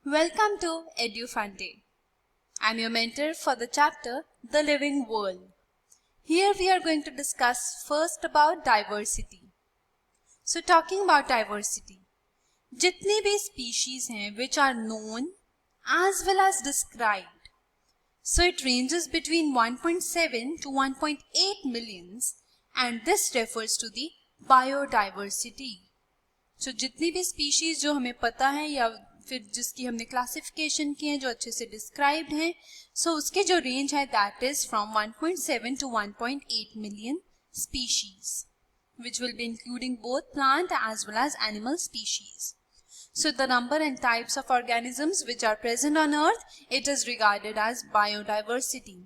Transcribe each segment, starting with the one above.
Welcome to EduFunday. I'm your mentor for the chapter The Living World. Here we are going to discuss first about diversity. So talking about diversity, जितनी भी species हैं which are known as well as described. So it ranges between 1.7 to 1.8 millions and this refers to the biodiversity. So जितनी भी species जो हमें पता है या फिर जिसकी हमने क्लासिफिकेशन की है जो अच्छे से डिस्क्राइब्ड हैं, सो उसके जो रेंज है that is from 1.7 to 1.8 million species, which will be including both plant as well as animal species. So the number and types of organisms which are present on earth, it is regarded as biodiversity.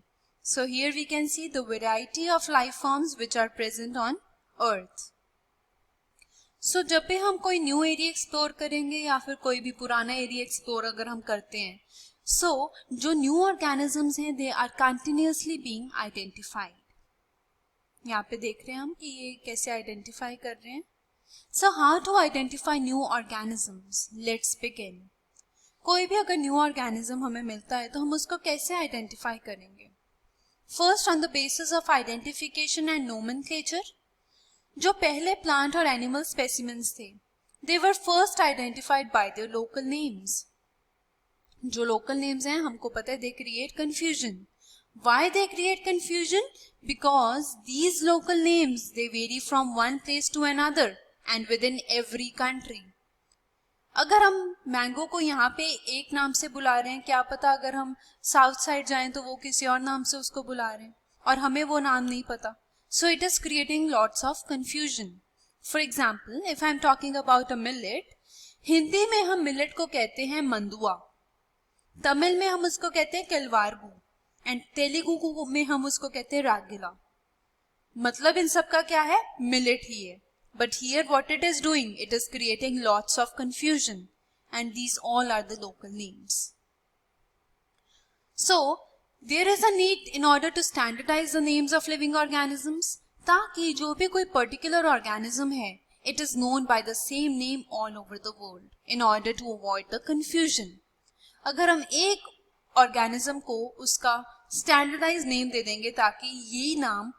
So here we can see the variety of life forms which are present on earth. सो जब भी हम कोई new area explore करेंगे या फिर कोई भी पुराना एरिया एक्सप्लोर अगर हम करते हैं, सो जो न्यू ऑर्गेनिजम्स हैं they are continuously being identified. यहाँ पे देख रहे हैं हम कि ये कैसे आइडेंटिफाई कर रहे हैं. So how to identify new organisms, let's begin. कोई भी अगर न्यू ऑर्गेनिज्म हमें मिलता है तो हम उसको कैसे आइडेंटिफाई करेंगे? First on the basis of identification and nomenclature. जो पहले प्लांट और एनिमल स्पेसिमेंस थे, they were first identified by their local names. जो लोकल नेम्स हैं हमको पता है they create confusion. Why they create confusion? Because these local names they vary from one place to another and within every country. अगर हम mango को यहाँ पे एक नाम से बुला रहे हैं, क्या पता अगर हम साउथ साइड जाएं तो वो किसी और नाम से उसको बुला रहे हैं और हमें वो नाम नहीं पता. So it is creating lots of confusion. For example, if I am talking about a millet, Hindi में हम मिलेट को कहते हैं मंदुआ, तमिल में हम उसको कहते हैं केलवारगू एंड तेलुगु में हम उसको कहते हैं रागिला. मतलब इन सब का क्या है? मिलेट ही है. But here what it is doing, it is creating lots of confusion and these all are the local names. So there is a need in order to standardize the names of living organisms, ताकि जो भी कोई particular organism है, it is known by the same name all over the world in order to avoid the confusion. अगर हम एक organism को उसका standardized name दे देंगे ताकि ये नाम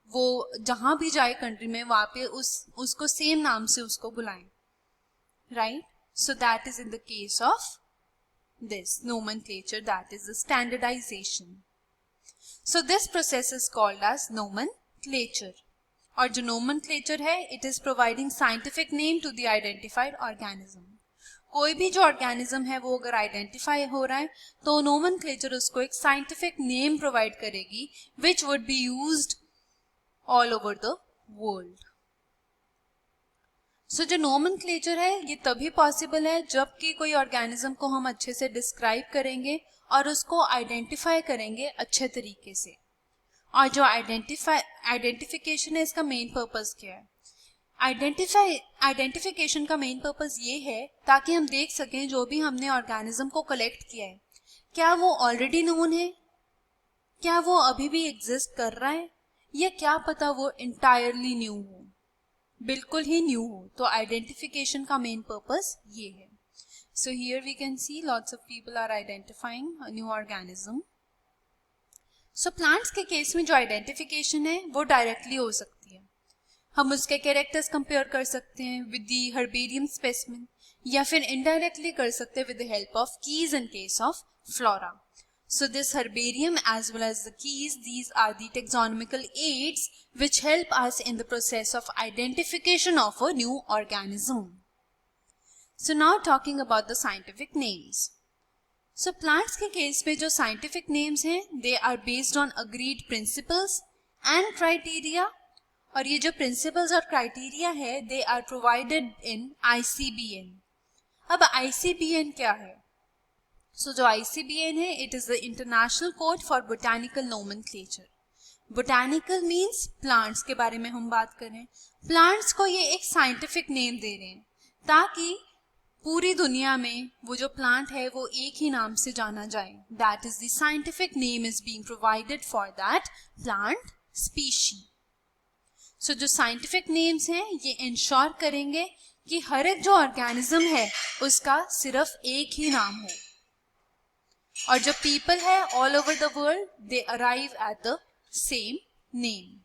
वो जहां भी जाए कंट्री में वहां पे उसको सेम नाम से उसको बुलाएं, right? So that is in the case of this nomenclature, that is the standardization. So this process is called as nomenclature. और जो nomenclature है, it is providing scientific name to the identified organism. कोई भी जो organism है वो अगर identify हो रहा है तो nomenclature उसको एक scientific name provide करेगी which would be used all over the world. सो जो नोमेनक्लेचर है ये तभी पॉसिबल है जबकि कोई ऑर्गेनिज्म को हम अच्छे से डिस्क्राइब करेंगे और उसको आइडेंटिफाई करेंगे अच्छे तरीके से. और जो आइडेंटिफिकेशन है इसका मेन पर्पस क्या है? आइडेंटिफिकेशन का मेन पर्पस ये है ताकि हम देख सकें जो भी हमने ऑर्गेनिज्म को कलेक्ट किया है, क्या वो ऑलरेडी नोन है, क्या वो अभी भी एग्जिस्ट कर रहा है, या क्या पता वो इंटायरली न्यू हो, बिल्कुल ही न्यू हो. तो आइडेंटिफिकेशन का मेन पर्पस ये है. So here we can see lots of people are identifying a new organism. So plants के केस में जो आइडेंटिफिकेशन है वो डायरेक्टली हो सकती है. हम उसके कैरेक्टर्स कंपेयर कर सकते हैं विद द हर्बेरियम स्पेसिमेन या फिर इनडायरेक्टली कर सकते हैं with the help of keys in case of flora. So this herbarium as well as the keys, these are the taxonomical aids which help us in the process of identification of a new organism. So now talking about the scientific names. So plants के case में जो scientific names हैं, they are based on agreed principles and criteria. और ये जो principles और criteria है, they are provided in ICBN. अब ICBN क्या है? So जो ICBN है, it is the International Code for Botanical Nomenclature. Botanical means plants के बारे में हम बात करें. Plants को ये एक scientific name दे रहे हैं ताकि पूरी दुनिया में वो जो plant है वो एक ही नाम से जाना जाए. That is the scientific name is being provided for that plant species. So जो scientific names हैं ये ensure करेंगे कि हर एक जो ऑर्गेनिज्म है उसका सिर्फ एक ही नाम हो, और जो पीपल है all over the world they arrive at the same name.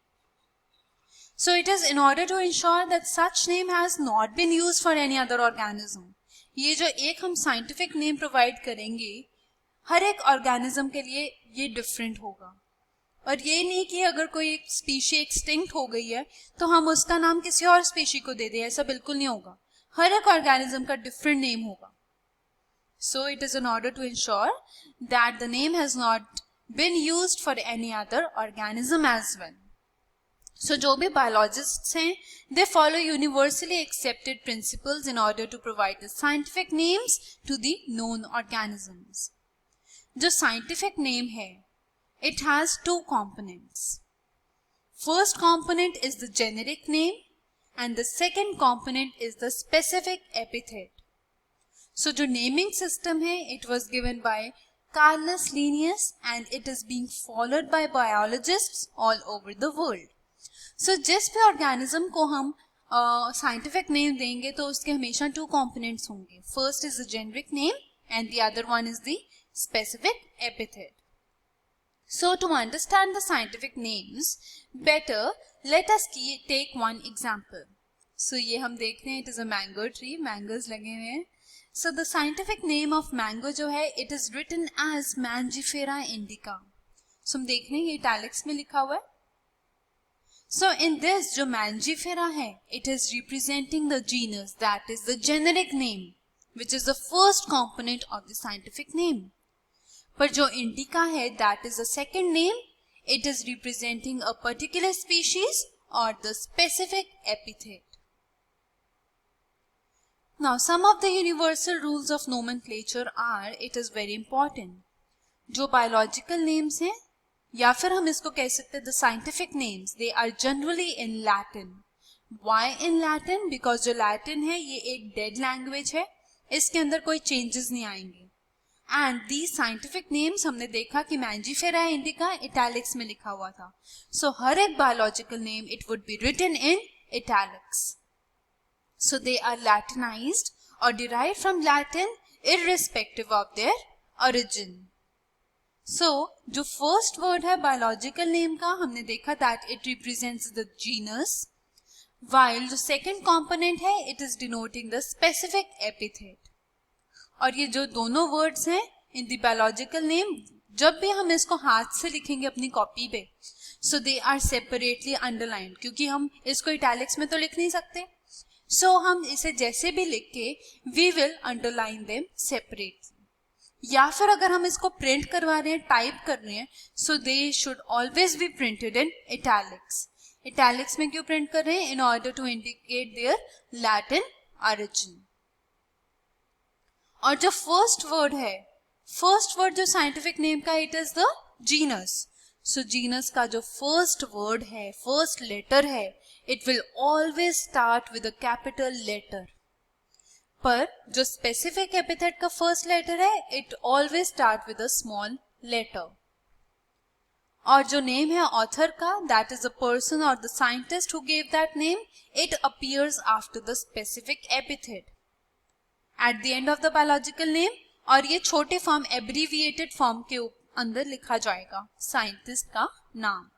So it is in order to ensure that such name has not been used for any other organism. ये जो एक हम साइंटिफिक नेम प्रोवाइड करेंगे हर एक organism के लिए ये different होगा, और ये नहीं कि अगर कोई एक स्पीशी एक्सटिंक्ट हो गई है तो हम उसका नाम किसी और स्पीशी को दे दें, ऐसा बिल्कुल नहीं होगा. हर एक ऑर्गेनिज्म का डिफरेंट नेम होगा. So it is in order to ensure that the name has not been used for any other organism as well. So जो भी biologists हैं they follow universally accepted principles in order to provide the scientific names to the known organisms. जो scientific name है it has two components. First component is the generic name and the second component is the specific epithet. So जो naming system है it was given by Carolus Linnaeus and it is being followed by biologists all over the world. So जिस भी organism को हम scientific name देंगे तो उसके हमेशा टू कंपोनेंट्स होंगे. First is the generic name and the other one is the specific epithet. So to understand the scientific names better let us take one example. So ये हम देख रहे हैं it is a mango tree, mangoes लगे हुए हैं. So the scientific name of mango जो है it is written as Mangifera indica. So हम देख रहे हैं ये इटैलिक्स में लिखा हुआ है. So in this जो Mangifera है it is representing the genus, that is the generic name which is the first component of the scientific name. पर जो Indica है that is the second name, it is representing a particular species or the specific epithet. Now some of the universal rules of nomenclature are, it is very important. जो biological names हैं या फिर हम इसको कह सकते हैं the scientific names they are generally in Latin. Why in Latin? Because जो लैटिन है ये एक डेड लैंग्वेज है, इसके अंदर कोई चेंजेस नहीं आएंगे. एंड दी साइंटिफिक नेम्स हमने देखा कि मैंजीफेरा इंडिका इटैलिक्स में लिखा हुआ था. सो हर एक biological name it would be written in italics. So they are Latinised और derived from Latin irrespective of their origin. So जो फर्स्ट वर्ड है बायोलॉजिकल नेम का हमने देखा that it represents the genus, while जो second component है it is denoting the specific epithet. और ये जो दोनों वर्ड्स हैं इन द बायोलॉजिकल नेम जब भी हम इसको हाथ से लिखेंगे अपनी कॉपी पे सो दे आर सेपरेटली अंडरलाइंड, क्योंकि हम इसको इटैलिक्स में तो लिख नहीं सकते. सो हम इसे जैसे भी लिख के we will underline them separately. या फिर अगर हम इसको प्रिंट करवा रहे हैं, टाइप कर रहे हैं, so they should always be printed in italics. Italics में क्यों प्रिंट कर रहे हैं? In order to indicate their Latin origin. और जो फर्स्ट वर्ड है, फर्स्ट वर्ड जो साइंटिफिक नेम का it is the genus. So genus का जो फर्स्ट वर्ड है, फर्स्ट लेटर है, it will always start with a capital letter. पर जो स्पेसिफिक एपिथेट का फर्स्ट लेटर है it always start with a small letter. और जो नेम है ऑथर का दैट इज द पर्सन और the scientist who gave that name, it appears after the specific epithet at the end of the biological name. और ये छोटे form abbreviated form के अंदर लिखा जाएगा साइंटिस्ट का नाम.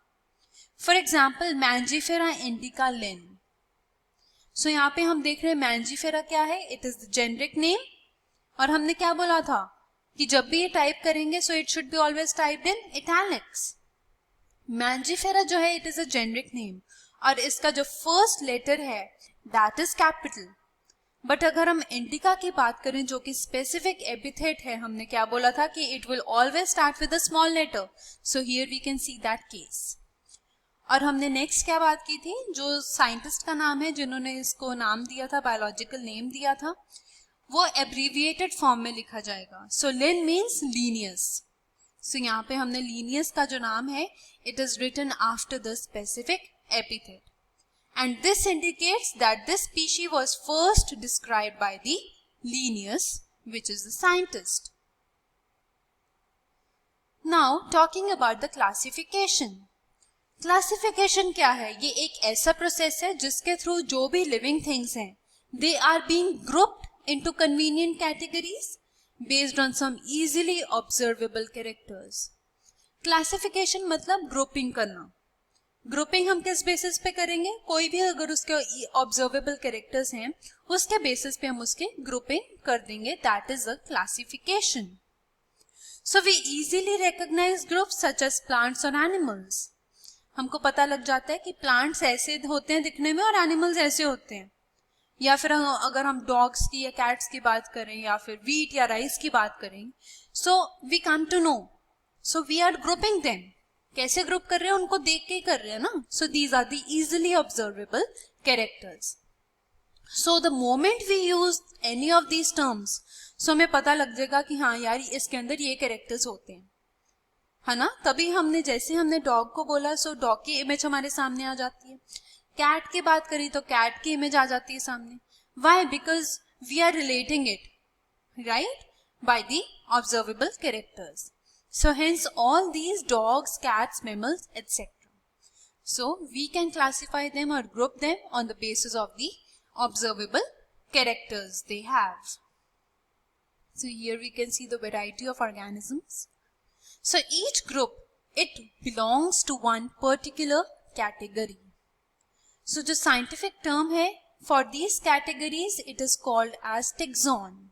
For example Mangifera indica Linn. So यहाँ पे हम देख रहे हैं मैंजीफेरा क्या है, it is the generic name. और हमने क्या बोला था कि जब भी ये टाइप करेंगे so it should be always typed in italics. Mangifera जो है it is a generic name और इसका जो फर्स्ट लेटर है दैट इज कैपिटल. बट अगर हम इंडिका की बात करें जो कि स्पेसिफिक एपिथेट है, हमने क्या बोला था कि it will always start with a small letter. So here we can see that case. और हमने नेक्स्ट क्या बात की थी, जो साइंटिस्ट का नाम है जिन्होंने इसको नाम दिया था, बायोलॉजिकल नेम दिया था, वो एब्रीविएटेड फॉर्म में लिखा जाएगा. सो लिन मीन्स लीनियस. सो यहाँ पे हमने लीनियस का जो नाम है it is written after the specific epithet and this indicates that this species was first described by the Linnaeus, which is the scientist. Now talking about the classification. Classification क्या है? ये एक ऐसा प्रोसेस है जिसके थ्रू जो भी living things हैं they are being grouped into convenient categories based on some easily observable characters. Classification मतलब ग्रुपिंग करना. ग्रुपिंग हम किस बेसिस पे करेंगे? कोई भी अगर उसके ऑब्जर्वेबल कैरेक्टर्स हैं उसके बेसिस पे हम उसके ग्रुपिंग कर देंगे. That is a classification. So we easily recognise groups such as plants और एनिमल्स. हमको पता लग जाता है कि प्लांट्स ऐसे होते हैं दिखने में और एनिमल्स ऐसे होते हैं. या फिर अगर हम डॉग्स की या कैट्स की बात करें या फिर वीट या राइस की बात करें, so we come to know. So we are grouping them. कैसे ग्रुप कर रहे हैं? उनको देख के ही कर रहे हैं ना. So these are the easily observable characters. So the moment we use any of these terms, so हमें पता लग जाएगा कि हाँ यार इसके अंदर ये कैरेक्टर्स होते हैं, है ना. तभी हमने जैसे हमने डॉग को बोला, सो डॉग की इमेज हमारे सामने आ जाती है. कैट की बात करी तो कैट की इमेज आ जाती है सामने. Why? Because we are relating it right by the observable characters. So hence all these dogs, cats, mammals, etc. So we can classify them or group them on the basis of the observable characters they have. So here we can see the variety of organisms. So each group, it belongs to one particular category. So the scientific term है for these categories, it is called as taxon.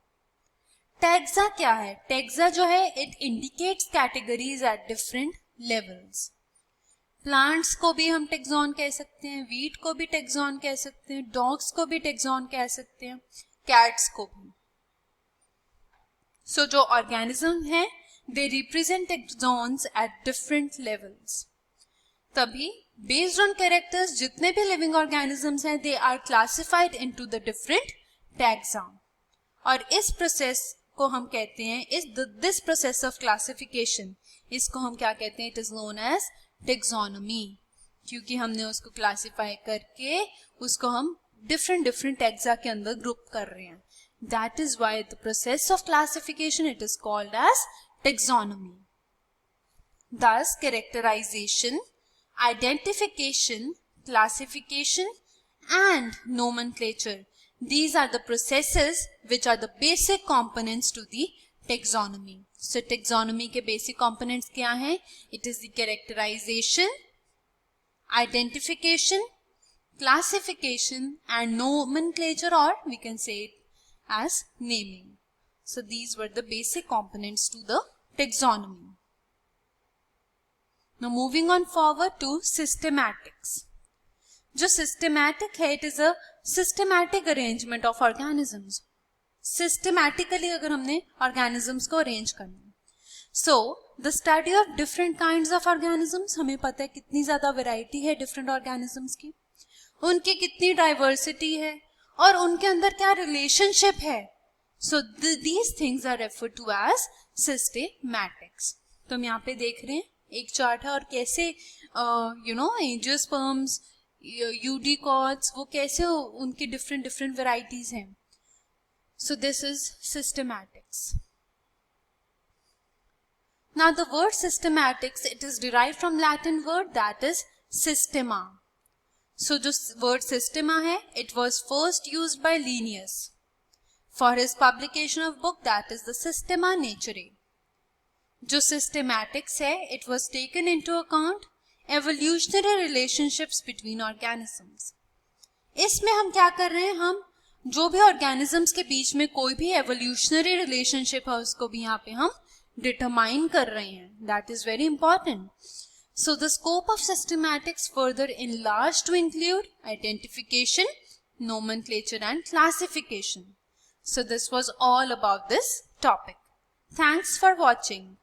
Taxa क्या है? Taxa जो है it indicates categories eight different levels. Plants को भी हम taxon कह सकते हैं, वीट को भी टैक्सॉन कह सकते हैं, डॉग्स को भी टैक्सॉन कह सकते हैं, कैट्स को भी. सो जो ऑर्गेनिज्म है they represent taxons at different levels. तभी बेस्ड ऑन कैरेक्टर्स जितने भी लिविंग ऑर्गेनिजम्स हैं they are classified into the different taxa. और इस प्रोसेस को हम कहते हैं दिस प्रोसेस ऑफ क्लासिफिकेशन, इसको हम क्या कहते हैं? It is known as taxonomy. क्योंकि हमने उसको क्लासिफाई करके उसको हम डिफरेंट डिफरेंट टैक्सा के अंदर ग्रुप कर रहे हैं. That is why the process of classification it is called as taxonomy. Thus characterisation, identification, classification and nomenclature, these are the processes which are the basic components to the taxonomy. So taxonomy के basic components क्या हैं? It is the characterization, identification, classification and nomenclature, or we can say it as naming. So these were the basic components to the taxonomy. Now moving on forward to systematics. जो systematic है it is a systematic arrangement of organisms. Systematically अगर हमने organisms को arrange करना है. So the study of different kinds of organisms, हमें पता है कितनी ज्यादा वैरायटी है डिफरेंट ऑर्गेनिजम्स की, उनकी कितनी डाइवर्सिटी है और उनके अंदर क्या रिलेशनशिप है. So these things are referred to as systematics. तो हम यहाँ पे देख रहे हैं एक चार्ट है और कैसे एंजियोस्पर्म्स, यूडिकॉट्स, वो कैसे उनकी डिफरेंट डिफरेंट वेराइटीज हैं. So this is systematics. Now the word systematics it is derived from Latin word that is systema. So जो वर्ड सिस्टेमा है it was first used by Linnaeus for his publication of book that is the systema naturae. जो systematics है it was taken into account evolutionary relationships between organisms. इसमें हम क्या कर रहे हैं? हम जो भी ऑर्गेनिजम्स के बीच में कोई भी एवोल्यूशनरी रिलेशनशिप है उसको भी यहाँ पे हम डिटरमाइन कर रहे हैं. That is very important. So the scope of systematics further enlarged to include identification, nomenclature and classification. So this was all about this topic. Thanks for watching.